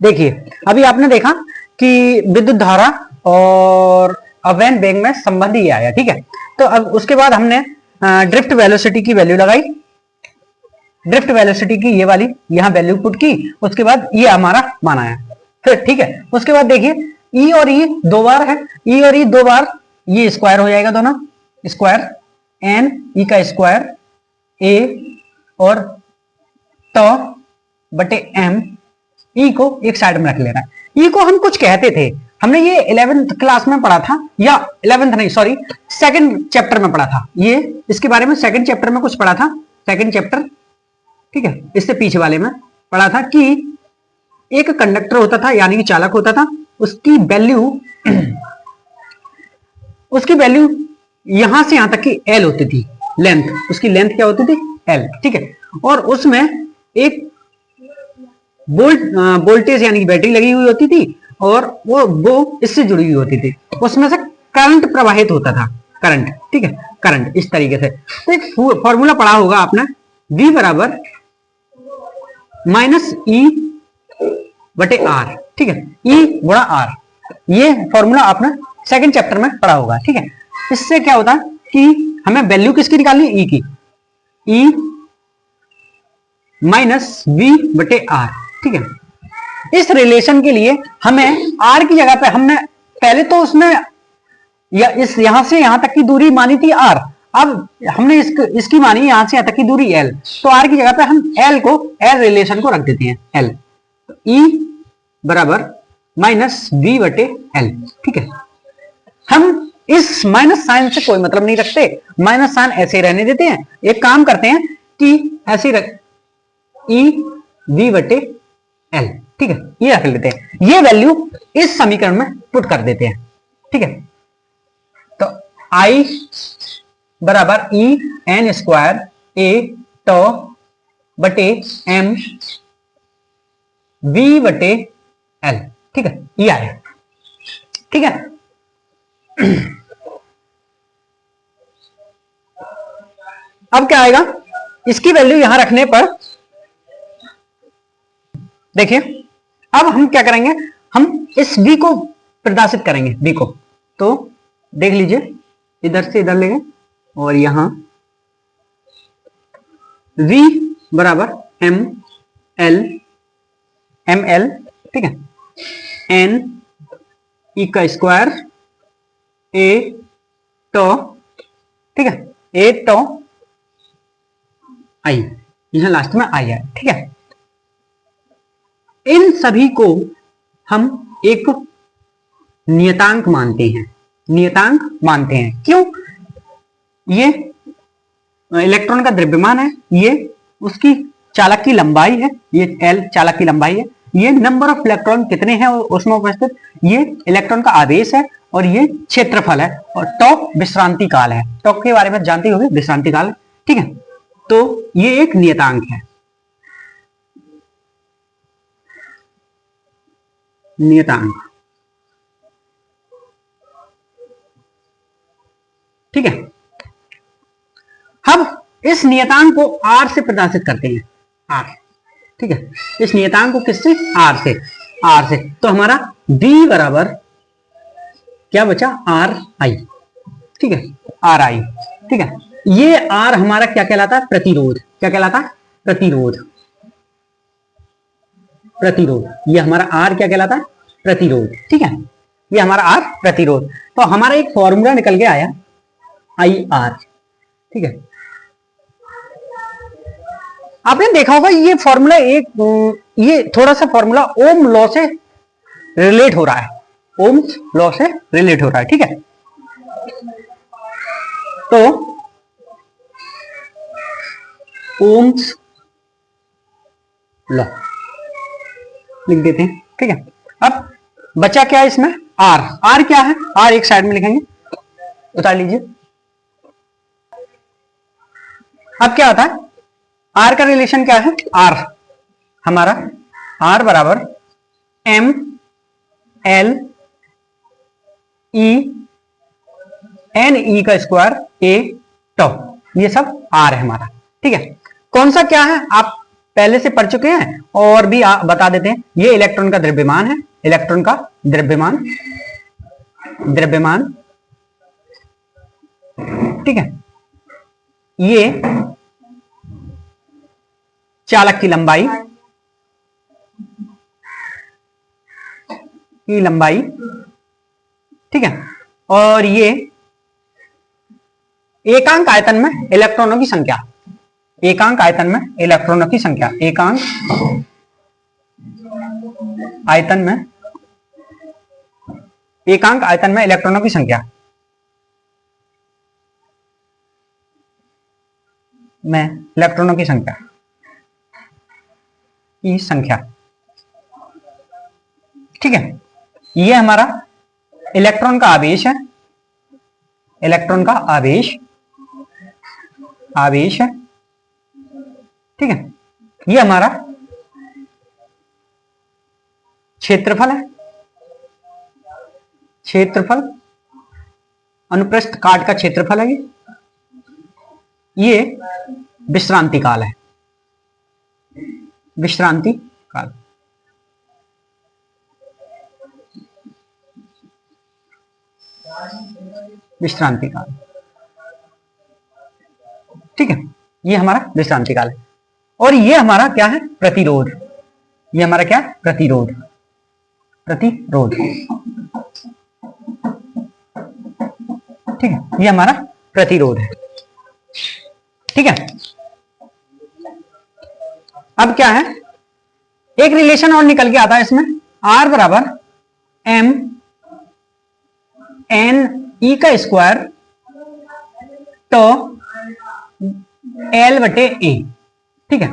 देखिए अभी आपने देखा कि विद्युत धारा और अवयन वेग में संबंध ये आया, ठीक है। तो अब उसके बाद हमने ड्रिफ्ट वेलोसिटी की वैल्यू लगाई, ड्रिफ्ट वेलोसिटी की ये वाली यहां वैल्यू पुट की, उसके बाद ये हमारा मान आया फिर, ठीक है। उसके बाद देखिए ई और ई दो बार है, ई और ई दो बार, ये स्क्वायर हो जाएगा दोनों, स्क्वायर एन ई का स्क्वायर ए और तो बटे एम, ई को एक साइड में रख लेना है। ई को हम कुछ कहते थे, हमने ये 11th क्लास में पढ़ा था, या 11th नहीं सॉरी सेकंड चैप्टर में पढ़ा था, ये इसके बारे में सेकंड चैप्टर में कुछ पढ़ा था, सेकंड चैप्टर, ठीक है। इससे पीछे वाले में पढ़ा था कि एक कंडक्टर होता था यानी कि चालक होता था, उसकी वैल्यू यहां से यहां तक की एल होती थी, लेंथ, उसकी लेंथ क्या होती थी एल, ठीक है। और उसमें एक वोल्टेज यानी कि बैटरी लगी हुई होती थी और वो इससे जुड़ी हुई होती थी, उसमें से करंट प्रवाहित होता था, करंट, ठीक है, करंट इस तरीके से। तो एक फॉर्मूला पढ़ा होगा आपने, V बराबर माइनस ई बटे आर, ठीक है, ई गुणा आर, ये फॉर्मूला आपने सेकंड चैप्टर में पढ़ा होगा, ठीक है। इससे क्या होता है कि हमें वैल्यू किसकी निकालनी, ई की, ई माइनस वी बटे आर, ठीक है। इस रिलेशन के लिए हमें आर की जगह पे हमने पहले तो उसमें या इस यहां से यहां तक की दूरी मानी थी आर, अब हमने इसकी मानी यहां से यहां तक की दूरी एल, तो आर की जगह पे हम एल को, एल रिलेशन को रख देते हैं एल, ई बराबर माइनस वी बटे एल, ठीक है। हम इस माइनस साइन से कोई मतलब नहीं रखते, माइनस साइन ऐसे रहने देते हैं। एक काम करते हैं कि ऐसे रख ई वी बटे एल, ठीक है, ये रख लेते हैं, ये वैल्यू इस समीकरण में पुट कर देते हैं, ठीक है। तो आई बराबर ई एन स्क्वायर ए टो बटे एम वी बटे एल, ठीक है, ये आया, ठीक है। अब क्या आएगा, इसकी वैल्यू यहां रखने पर देखिए, अब हम क्या करेंगे, हम इस v को प्रदर्शित करेंगे, v को, तो देख लीजिए इधर से इधर लेंगे और यहां v बराबर एम एल, ठीक है, एन ई का स्क्वायर ए तो, ठीक है, ए तो आई, यहां लास्ट में आई है, ठीक है। इन सभी को हम एक नियतांक मानते हैं, नियतांक मानते हैं, क्यों, ये इलेक्ट्रॉन का द्रव्यमान है, ये उसकी चालक की लंबाई है, ये एल चालक की लंबाई है, ये नंबर ऑफ इलेक्ट्रॉन कितने हैं उसमें उपस्थित, ये इलेक्ट्रॉन का आवेश है और ये क्षेत्रफल है, और टॉक विश्रांति काल है, टॉक के बारे में जानते होंगे, विश्रांति काल, ठीक है। तो ये एक नियतांक है, नियतांक, ठीक है। हम इस नियतांक को आर से प्रदर्शित करते हैं, आर, ठीक है, इस नियतांक को किससे, आर से, आर से। तो हमारा v बराबर क्या बचा, आर आई, ठीक है, आर आई, ठीक है। ये आर हमारा क्या कहलाता है, प्रतिरोध, क्या कहलाता है, प्रतिरोध, प्रतिरोध, ये हमारा आर क्या कहलाता है, प्रतिरोध, ठीक है, ये हमारा आर प्रतिरोध। तो हमारा एक फॉर्मूला निकल के आया आई आर, ठीक है। आपने देखा होगा ये फॉर्मूला एक, ये थोड़ा सा फॉर्मूला ओम लॉ से रिलेट हो रहा है, ओम्स लॉ से रिलेट हो रहा है, ठीक है। तो ओम्स लॉ लिख देते हैं, ठीक है। अब बचा क्या है इसमें, आर, आर क्या है, आर एक साइड में लिखेंगे, उतार लीजिए। अब क्या होता है, आर का रिलेशन क्या है, आर हमारा, आर बराबर M L E N E का स्क्वायर ए टॉ, ये सब आर है हमारा, ठीक है। कौन सा क्या है, आप पहले से पढ़ चुके हैं और भी बता देते हैं। ये इलेक्ट्रॉन का द्रव्यमान है, इलेक्ट्रॉन का द्रव्यमान, द्रव्यमान, ठीक है। ये चालक की लंबाई, ठीक है। और ये एकांक आयतन में इलेक्ट्रॉनों की संख्या, एकांक आयतन में इलेक्ट्रॉनों की संख्या, एकांक आयतन में, एकांक आयतन में इलेक्ट्रॉनों की संख्या में इलेक्ट्रॉनों की संख्या, ठीक है। ये हमारा इलेक्ट्रॉन का आवेश है, इलेक्ट्रॉन का आवेश है, ठीक है। ये हमारा क्षेत्रफल है, क्षेत्रफल, अनुप्रस्थ काट का क्षेत्रफल है। ये विश्रांति काल है, विश्रांति काल, विश्रांति काल, ठीक है। ये हमारा विश्रांति काल है। और ये हमारा क्या है? प्रतिरोध। ये हमारा क्या है? प्रतिरोध, प्रतिरोध, ठीक है। ये हमारा प्रतिरोध है, ठीक है। अब क्या है, एक रिलेशन और निकल के आता है इसमें, R बराबर M N E का स्क्वायर तो L बटे A, ठीक है।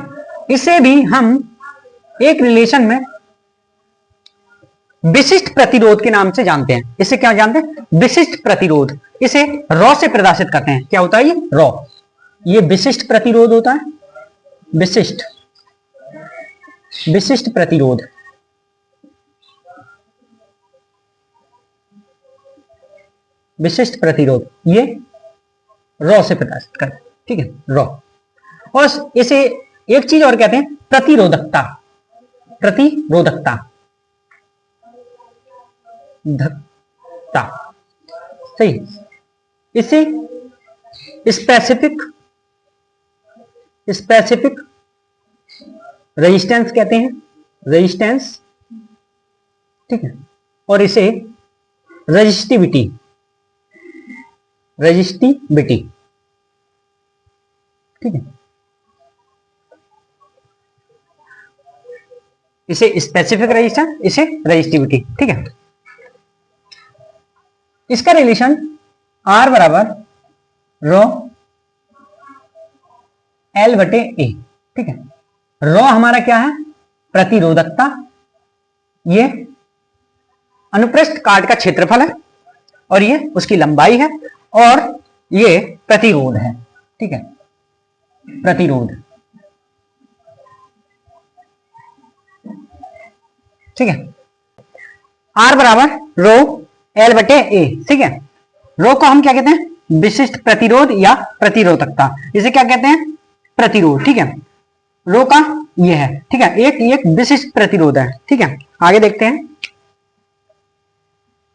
इसे भी हम एक रिलेशन में विशिष्ट प्रतिरोध के नाम से जानते हैं। इसे क्या जानते हैं? विशिष्ट प्रतिरोध। इसे रॉ से प्रदर्शित करते हैं। क्या होता है ये? रॉ। ये विशिष्ट प्रतिरोध होता है, विशिष्ट, विशिष्ट प्रतिरोध, विशिष्ट प्रतिरोध, ये रॉ से प्रदर्शित करते हैं, ठीक है, रॉ। और इसे एक चीज और कहते हैं, प्रतिरोधकता, प्रतिरोधकता, धकता, सही। इसे स्पेसिफिक, स्पेसिफिक रेजिस्टेंस कहते हैं, रेजिस्टेंस, ठीक है। और इसे रेजिस्टिविटी, रेजिस्टिविटी, ठीक है। इसे स्पेसिफिक रेजिस्टेंस, इसे रेजिस्टिविटी, ठीक है। इसका रिलेशन R बराबर रो L बटे A, ठीक है। रो हमारा क्या है? प्रतिरोधकता, ये अनुप्रस्थ काट का क्षेत्रफल है और ये उसकी लंबाई है, और ये प्रतिरोध है, ठीक है, प्रतिरोध, ठीक है। R बराबर रो L बटे A, ठीक है। रो को हम क्या कहते हैं? विशिष्ट प्रतिरोध या प्रतिरोधकता। इसे क्या कहते हैं? प्रतिरोध, ठीक है। रो का ये है, ठीक है, एक विशिष्ट प्रतिरोध है, ठीक है। आगे देखते हैं,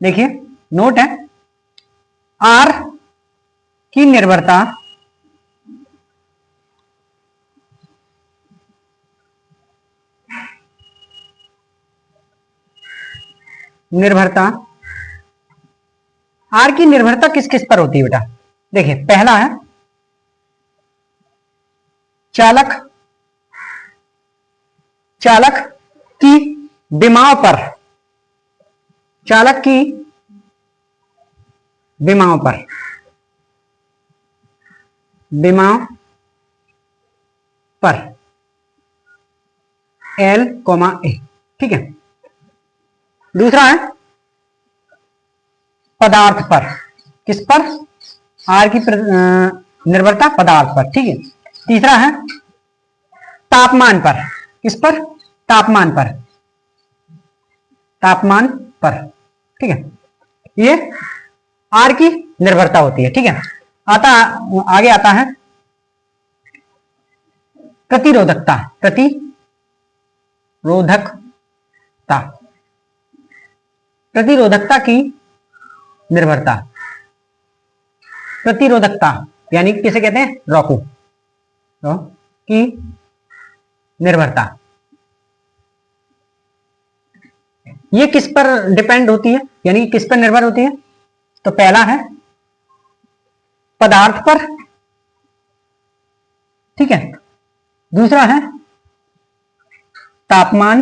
देखिए नोट है, R की निर्भरता R की निर्भरता किस किस पर होती है बेटा? देखिए पहला है चालक, चालक की विमाओं पर, चालक की विमाओं पर, विमाओं पर L, A, ठीक है। दूसरा है पदार्थ पर, किस पर? R की निर्भरता पदार्थ पर, ठीक है। तीसरा है तापमान पर, किस पर? तापमान पर, तापमान पर, ठीक है। ये R की निर्भरता होती है, ठीक है। आगे आता है प्रतिरोधकता, प्रतिरोधकता, प्रतिरोधकता की निर्भरता, प्रतिरोधकता यानी किसे कहते हैं, रोकू की निर्भरता। ये किस पर डिपेंड होती है, यानी किस पर निर्भर होती है? तो पहला है पदार्थ पर, ठीक है, दूसरा है तापमान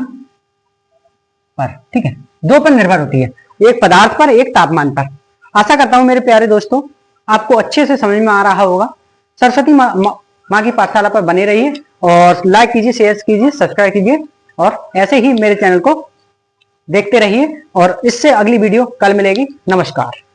पर, ठीक है, दो पर निर्भर होती है, एक पदार्थ पर, एक तापमान पर। आशा करता हूं मेरे प्यारे दोस्तों आपको अच्छे से समझ में आ रहा होगा। सरस्वती माँ की पाठशाला पर बने रहिए और लाइक कीजिए, शेयर कीजिए, सब्सक्राइब कीजिए और ऐसे ही मेरे चैनल को देखते रहिए। और इससे अगली वीडियो कल मिलेगी। नमस्कार।